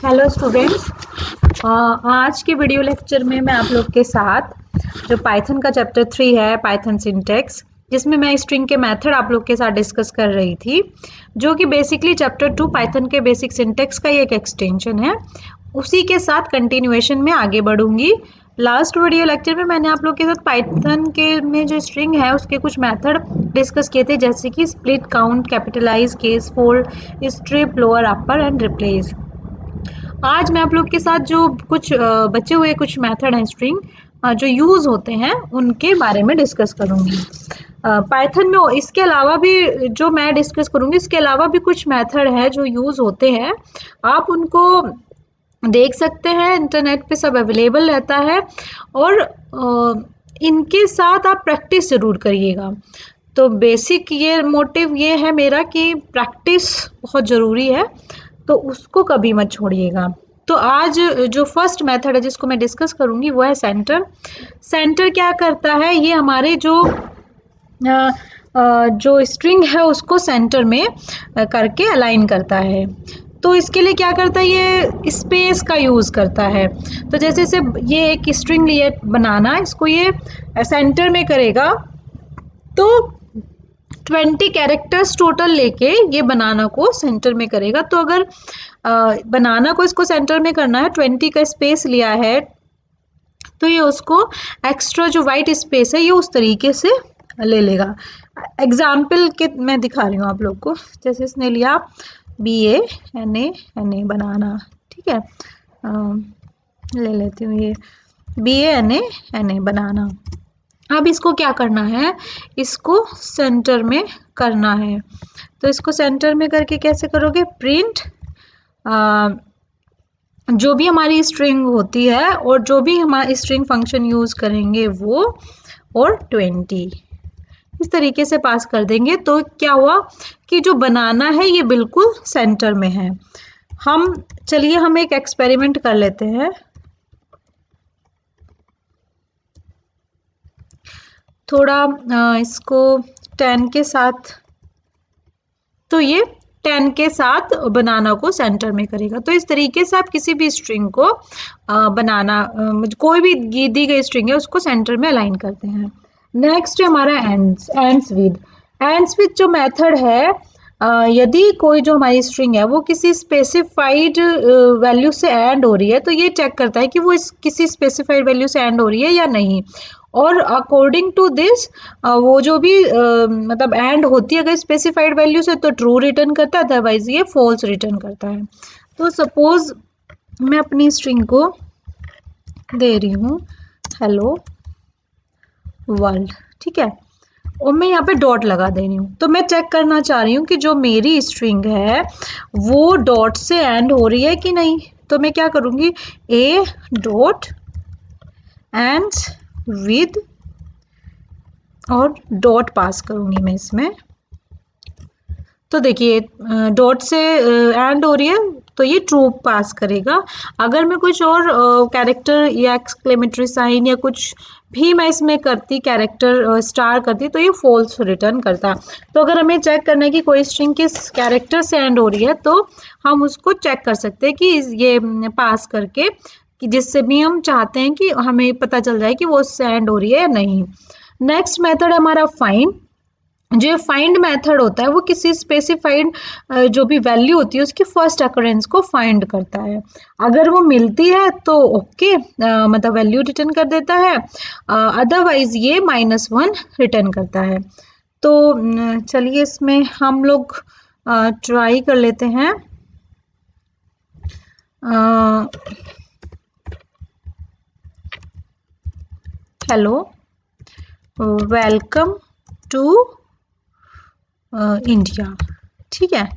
Hello students, आज के video lecture में मैं आप लोग के साथ जो पाइथन का चैप्टर 3 है पाइथन सिंटैक्स, जिसमें मैं स्ट्रिंग के मेथड आप लोग के साथ डिस्कस कर रही थी, जो कि बेसिकली चैप्टर 2 पाइथन के बेसिक सिंटैक्स का ही एक एक्सटेंशन है। उसी के साथ कंटिन्यूएशन में आगे बढ़ूंगी। लास्ट वीडियो लेक्चर में मैंने आप लोग के साथ पाइथन के में जो स्ट्रिंग है उसके कुछ मेथड डिस्कस किए थे, जैसे कि split, count, capitalize, case, fold, strip, lower, upper and replace. आज मैं आप लोग के साथ जो कुछ बचे हुए कुछ मेथड हैं स्ट्रिंग जो यूज़ होते हैं उनके बारे में डिस्कस करूँगी। पाइथन में इसके अलावा भी जो मैं डिस्कस करूँगी, इसके अलावा भी कुछ मेथड है जो यूज़ होते हैं। आप उनको देख सकते हैं, इंटरनेट पे सब अवेलेबल रहता है और इनके साथ आप प्रैक्टिस ज़रूर करिएगा। तो बेसिक ये मोटिव ये है मेरा कि प्रैक्टिस बहुत ज़रूरी है, तो उसको कभी मत छोड़िएगा। तो आज जो फर्स्ट मेथड है जिसको मैं डिस्कस करूँगी वो है सेंटर। सेंटर क्या करता है, ये हमारे जो स्ट्रिंग है उसको सेंटर में करके अलाइन करता है। तो इसके लिए क्या करता है, ये स्पेस का यूज़ करता है। तो जैसे से ये एक स्ट्रिंग लिए बनाना, इसको ये सेंटर में करेगा तो 20 कैरेक्टर्स टोटल लेके ये बनाना को सेंटर में करेगा। तो अगर बनाना को इसको सेंटर में करना है, 20 का स्पेस लिया है, तो ये उसको एक्स्ट्रा जो वाइट स्पेस है ये उस तरीके से ले लेगा। एग्जाम्पल के मैं दिखा रही हूँ आप लोग को। जैसे इसने लिया BANA बनाना, ठीक है, ले लेती हूँ ये BANA बनाना। अब इसको क्या करना है, इसको सेंटर में करना है। तो इसको सेंटर में करके कैसे करोगे, प्रिंट जो भी हमारी स्ट्रिंग होती है और जो भी हमारी स्ट्रिंग फंक्शन यूज़ करेंगे वो और 20 इस तरीके से पास कर देंगे। तो क्या हुआ कि जो बनाना है ये बिल्कुल सेंटर में है। चलिए हम एक एक्सपेरिमेंट कर लेते हैं। थोड़ा इसको 10 के साथ, तो ये 10 के साथ बनाना को सेंटर में करेगा। तो इस तरीके से आप किसी भी स्ट्रिंग को कोई भी दी गई स्ट्रिंग है उसको सेंटर में अलाइन करते हैं। नेक्स्ट है हमारा एंड्स विद जो मेथड है, यदि कोई जो हमारी स्ट्रिंग है वो किसी स्पेसिफाइड वैल्यू से एंड हो रही है, तो ये चेक करता है कि वो किसी स्पेसिफाइड वैल्यू से एंड हो रही है या नहीं। और अकॉर्डिंग टू दिस वो जो भी मतलब एंड होती है अगर स्पेसिफाइड वैल्यू से, तो ट्रू रिटर्न करता है, अदरवाइज ये फॉल्स रिटर्न करता है। तो सपोज मैं अपनी स्ट्रिंग को दे रही हूँ हेलो वर्ल्ड, ठीक है, और मैं यहाँ पे डॉट लगा दे रही हूँ। तो मैं चेक करना चाह रही हूँ कि जो मेरी स्ट्रिंग है वो डॉट से एंड हो रही है कि नहीं। तो मैं क्या करूँगी, ए डॉट एंड विद और डॉट पास करूँगी मैं इसमें। तो देखिए डॉट से एंड हो रही है तो ये ट्रू पास करेगा। अगर मैं कुछ और कैरेक्टर या एक्सक्लेमेटरी साइन या कुछ भी मैं इसमें करती, कैरेक्टर स्टार करती, तो ये फॉल्स रिटर्न करता। तो अगर हमें चेक करना है कि कोई स्ट्रिंग किस कैरेक्टर से एंड हो रही है, तो हम उसको चेक कर सकते हैं कि ये पास करके, कि जिससे भी हम चाहते हैं कि हमें पता चल जाए कि वो उससे एंड हो रही है या नहीं। नेक्स्ट मेथड है हमारा फाइंड। जो फाइंड मेथड होता है वो किसी स्पेसिफाइड जो भी वैल्यू होती है उसकी फर्स्ट अकरेंस को फाइंड करता है। अगर वो मिलती है तो ओके, मतलब वैल्यू रिटर्न कर देता है, अदरवाइज ये -1 रिटर्न करता है। तो चलिए इसमें हम लोग ट्राई कर लेते हैं। हेलो वेलकम टू इंडिया, ठीक है।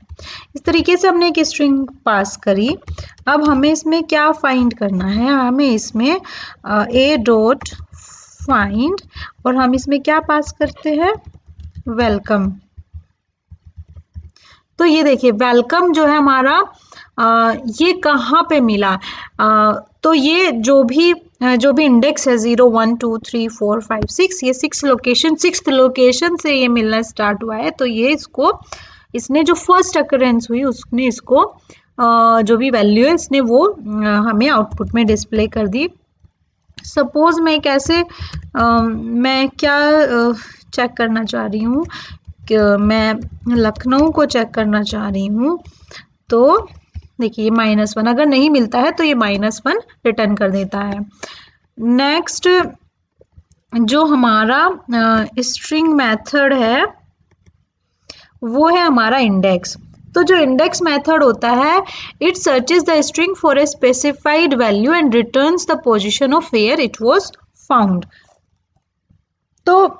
इस तरीके से हमने एक स्ट्रिंग पास करी। अब हमें इसमें क्या फाइंड करना है, हमें इसमें ए डॉट फाइंड, और हम इसमें क्या पास करते हैं, वेलकम। तो ये देखिए वेलकम जो है हमारा ये कहाँ पे मिला, तो ये जो भी इंडेक्स है 0 1 2 3 4 5 6, ये 6 लोकेशन से ये मिलना स्टार्ट हुआ है। तो ये इसने जो फर्स्ट अकरेंस हुई उसने इसको जो भी वैल्यू है इसने वो हमें आउटपुट में डिस्प्ले कर दी। सपोज मैं कैसे मैं क्या चेक करना चाह रही हूँ कि मैं लखनऊ को चेक करना चाह रही हूँ, तो देखिए -1 अगर नहीं मिलता है तो ये -1 रिटर्न कर देता है। नेक्स्ट जो हमारा स्ट्रिंग मेथड है वो है हमारा इंडेक्स। तो जो इंडेक्स मेथड होता है, it searches the string for a specified value and returns the position of where it was found. तो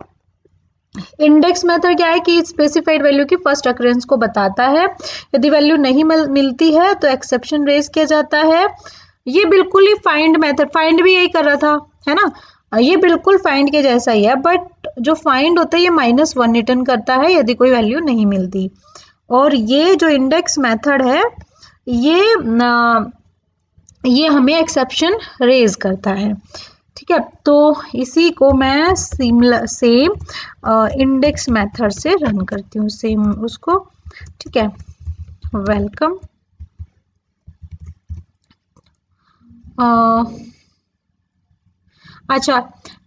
इंडेक्स मेथड क्या है कि स्पेसिफाइड वैल्यू की फर्स्ट अक्रेंस को बताता है। यदि वैल्यू नहीं मिलती है तो एक्सेप्शन रेज किया जाता है। ये बिल्कुल ही फाइंड मेथड, फाइंड भी यही कर रहा था, है ना, ये बिल्कुल फाइंड के जैसा ही है, बट जो फाइंड होता है ये -1 रिटर्न करता है यदि कोई वैल्यू नहीं मिलती। और ये जो इंडेक्स मेथड है ये हमें एक्सेप्शन रेज करता है। ठीक है, तो इसी को मैं सेम इंडेक्स मेथड से रन करती हूँ, सेम उसको। ठीक है, वेलकम। अच्छा,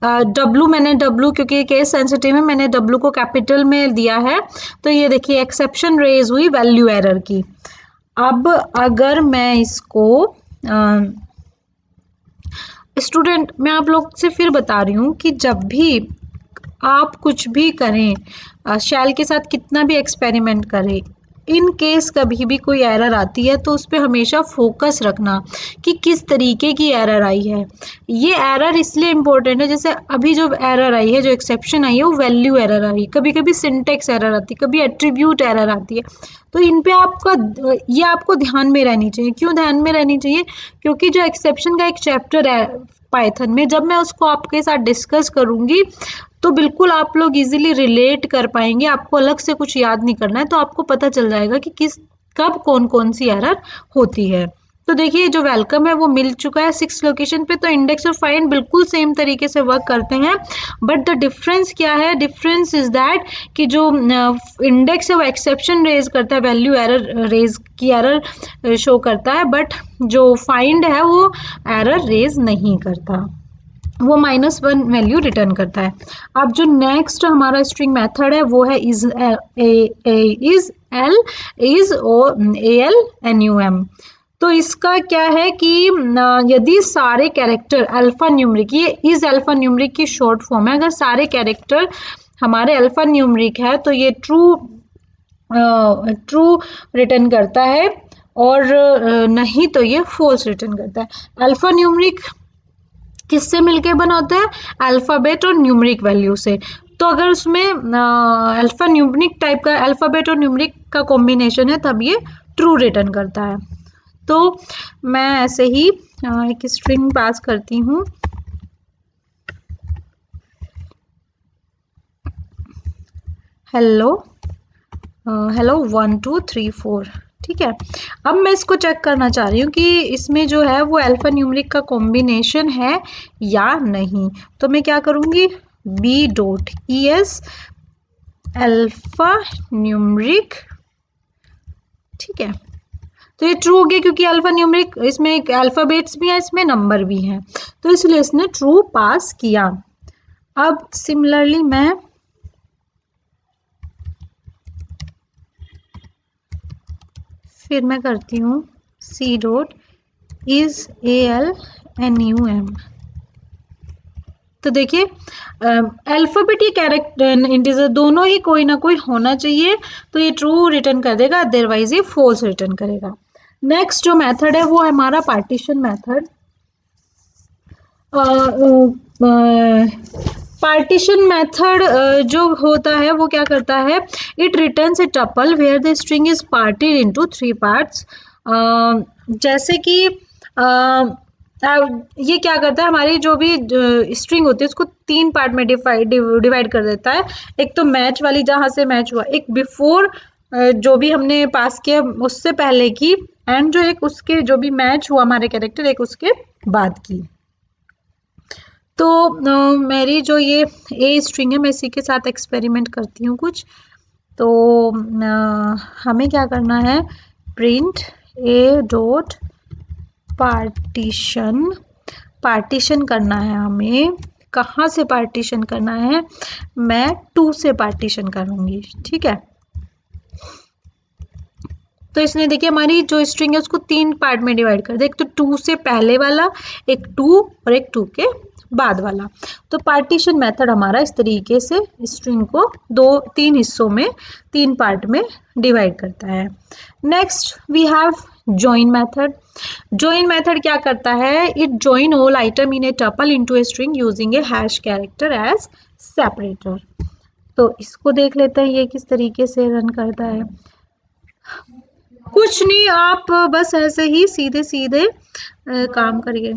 मैंने W क्योंकि केस सेंसिटिव है, मैंने W को कैपिटल में दिया है, तो ये देखिए एक्सेप्शन रेज हुई वैल्यू एरर की। अब अगर मैं इसको स्टूडेंट, मैं आप लोग से फिर बता रही हूँ कि जब भी आप कुछ भी करें, शैल के साथ कितना भी एक्सपेरिमेंट करें, इन केस कभी भी कोई एरर आती है तो उस पर हमेशा फोकस रखना कि किस तरीके की एरर आई है। ये एरर इसलिए इम्पोर्टेंट है, जैसे अभी जो एरर आई है, जो एक्सेप्शन आई है, वो वैल्यू एरर आई, कभी कभी सिंटेक्स एरर आती है, कभी एट्रीब्यूट एरर आती है। तो इन पे ये आपको ध्यान में रहनी चाहिए। क्यों ध्यान में रहनी चाहिए? क्योंकि जो एक्सेप्शन का एक चैप्टर है पाइथन में, जब मैं उसको आपके साथ डिस्कस करूंगी तो बिल्कुल आप लोग इजीली रिलेट कर पाएंगे। आपको अलग से कुछ याद नहीं करना है, तो आपको पता चल जाएगा कि कब कौन कौन सी एरर होती है। तो देखिए जो वेलकम है वो मिल चुका है 6 लोकेशन पे। तो इंडेक्स और फाइंड बिल्कुल सेम तरीके से वर्क करते हैं, बट द डिफरेंस क्या है? डिफरेंस इज दैट कि जो इंडेक्स है वो एक्सेप्शन रेज करता है, वैल्यू एरर रेज की एरर शो करता है, बट जो फाइंड है वो एरर रेज नहीं करता, वो -1 वैल्यू रिटर्न करता है। अब जो नेक्स्ट हमारा स्ट्रिंग मेथड है वो है is L N U M. तो इसका क्या है कि यदि सारे कैरेक्टर अल्फा न्यूमरिक, ये इज अल्फा न्यूमरिक की शॉर्ट फॉर्म है, अगर सारे कैरेक्टर हमारे अल्फा न्यूमरिक है तो ये ट्रू रिटर्न करता है, और नहीं तो ये फॉल्स रिटर्न करता है। अल्फा न्यूमरिक किससे मिलके बना होता है? अल्फ़ाबेट और न्यूमरिक वैल्यू से। तो अगर उसमें अल्फ़ा न्यूमरिक टाइप का अल्फ़ाबेट और न्यूमरिक का कॉम्बिनेशन है तब ये ट्रू रिटर्न करता है। तो मैं ऐसे ही एक स्ट्रिंग पास करती हूँ, हेलो 1 2 3 4। ठीक है, अब मैं इसको चेक करना चाह रही हूँ कि इसमें जो है वो अल्फा न्यूमरिक का कॉम्बिनेशन है या नहीं। तो मैं क्या करूँगी, b.es अल्फा न्यूमरिक। ठीक है, तो ये ट्रू हो गया क्योंकि अल्फा न्यूमरिक, इसमें एक अल्फाबेट्स भी हैं, इसमें नंबर भी हैं, तो इसलिए इसने ट्रू पास किया। अब सिमिलरली मैं करती हूँ c.is तो देखिए अल्फाबेट या कैरेक्टर इंटीजर दोनों ही कोई ना कोई होना चाहिए, तो ये ट्रू रिटर्न कर देगा, अदरवाइज ये फॉल्स रिटर्न करेगा। नेक्स्ट जो मेथड है वो है हमारा पार्टीशन मेथड। पार्टीशन मेथड जो होता है वो क्या करता है, it returns a tuple where the string is parted into 3 parts. जैसे कि ये क्या करता है, हमारी जो भी स्ट्रिंग होती है उसको 3 पार्ट में डिवाइड कर देता है। एक तो मैच वाली, जहाँ से मैच हुआ, एक बिफोर जो भी हमने पास किया उससे पहले की, एंड जो एक उसके जो भी मैच हुआ हमारे कैरेक्टर, एक उसके बाद की। तो मेरी जो ये ए स्ट्रिंग है मैं इसी के साथ एक्सपेरिमेंट करती हूँ कुछ। तो हमें क्या करना है, प्रिंट ए डॉट पार्टीशन, पार्टीशन करना है हमें। कहाँ से पार्टीशन करना है? मैं 2 से पार्टीशन करूंगी, ठीक है। तो इसने देखिए हमारी जो स्ट्रिंग है उसको 3 पार्ट में डिवाइड कर दिया, एक तो 2 से पहले वाला, एक 2 और एक 2 के बाद वाला। तो पार्टीशन मेथड हमारा इस तरीके से स्ट्रिंग को 3 हिस्सों में, 3 पार्ट में डिवाइड करता है। Next we have join method. Join method क्या करता है? It join all item in a tuple into a string using a hash character as separator. तो इसको देख लेते हैं ये किस तरीके से रन करता है। कुछ नहीं, आप बस ऐसे ही सीधे सीधे काम करिए।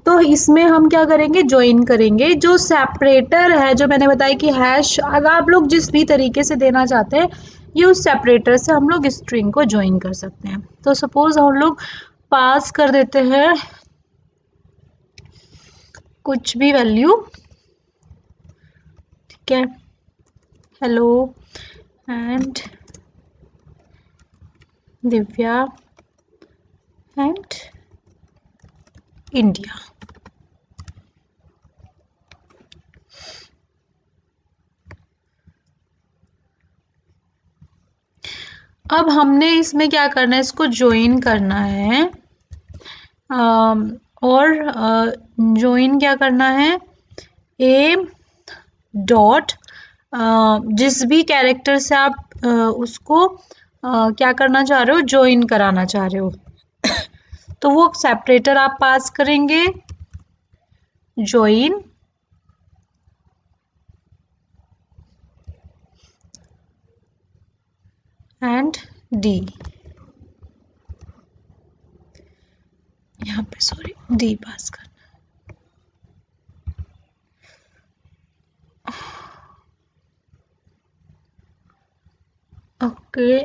तो इसमें हम क्या करेंगे? ज्वाइन करेंगे। जो सेपरेटर है, जो मैंने बताया कि हैश, अगर आप लोग जिस भी तरीके से देना चाहते हैं, ये उस सेपरेटर से हम लोग स्ट्रिंग को ज्वाइन कर सकते हैं। तो सपोज हम लोग पास कर देते हैं कुछ भी वैल्यू, ठीक है, hello and Divya and India. अब हमने इसमें क्या करना है? इसको ज्वाइन करना है। और ज्वाइन क्या करना है? ए डॉट, जिस भी कैरेक्टर से आप उसको क्या करना चाह रहे हो? ज्वाइन कराना चाह रहे हो, तो वो सेपरेटर आप पास करेंगे, ज्वाइन एंड डी, यहाँ पे सॉरी डी पास करना। ओके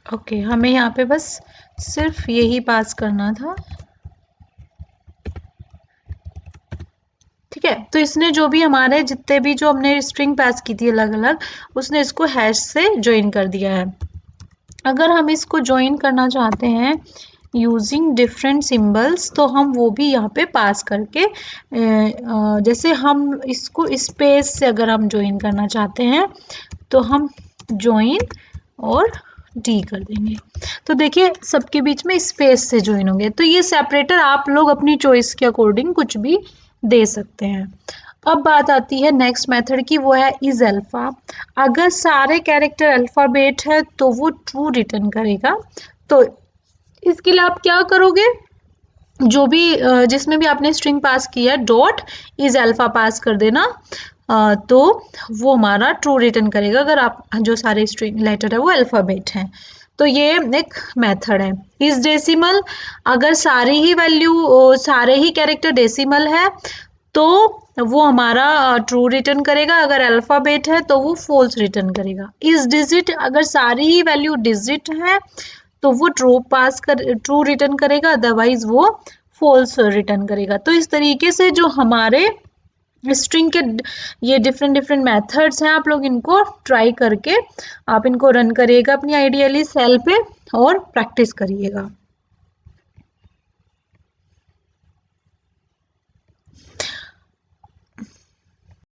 ओके, हमें यहाँ पे बस सिर्फ यही पास करना था, ठीक है। तो इसने जो भी हमारे जितने भी जो हमने स्ट्रिंग पास की थी अलग अलग, उसने इसको हैश से ज्वाइन कर दिया है। अगर हम इसको ज्वाइन करना चाहते हैं यूजिंग डिफरेंट सिंबल्स, तो हम वो भी यहाँ पे पास करके जैसे हम इसको स्पेस से अगर हम ज्वाइन करना चाहते हैं तो हम ज्वाइन और डी कर देंगे। तो देखिए सबके बीच में स्पेस से ज्वाइन होंगे। तो ये सेपरेटर आप लोग अपनी चॉइस के अकॉर्डिंग कुछ भी दे सकते हैं। अब बात आती है नेक्स्ट मेथड की, वो है इज अल्फा। अगर सारे कैरेक्टर अल्फाबेट है तो वो ट्रू रिटर्न करेगा। तो इसके लिए आप क्या करोगे? जो भी जिसमें भी आपने स्ट्रिंग पास किया है, डॉट इज अल्फा पास कर देना, तो वो हमारा ट्रू रिटर्न करेगा अगर आप जो सारे स्ट्रिंग लेटर है वो अल्फाबेट हैं। तो ये एक मेथड है। इस डेसिमल, अगर सारी ही वैल्यू, सारे ही कैरेक्टर डेसिमल है तो वो हमारा ट्रू रिटर्न करेगा, अगर अल्फाबेट है तो वो फॉल्स रिटर्न करेगा। इस डिजिट, अगर सारी ही वैल्यू डिजिट है तो वो ट्रू रिटर्न करेगा, अदरवाइज वो फॉल्स रिटर्न करेगा। तो इस तरीके से जो हमारे स्ट्रिंग के ये डिफरेंट डिफरेंट मेथड्स हैं, आप लोग इनको ट्राई करके आप इनको रन करिएगा अपनी आइडियली सेल पे और प्रैक्टिस करिएगा।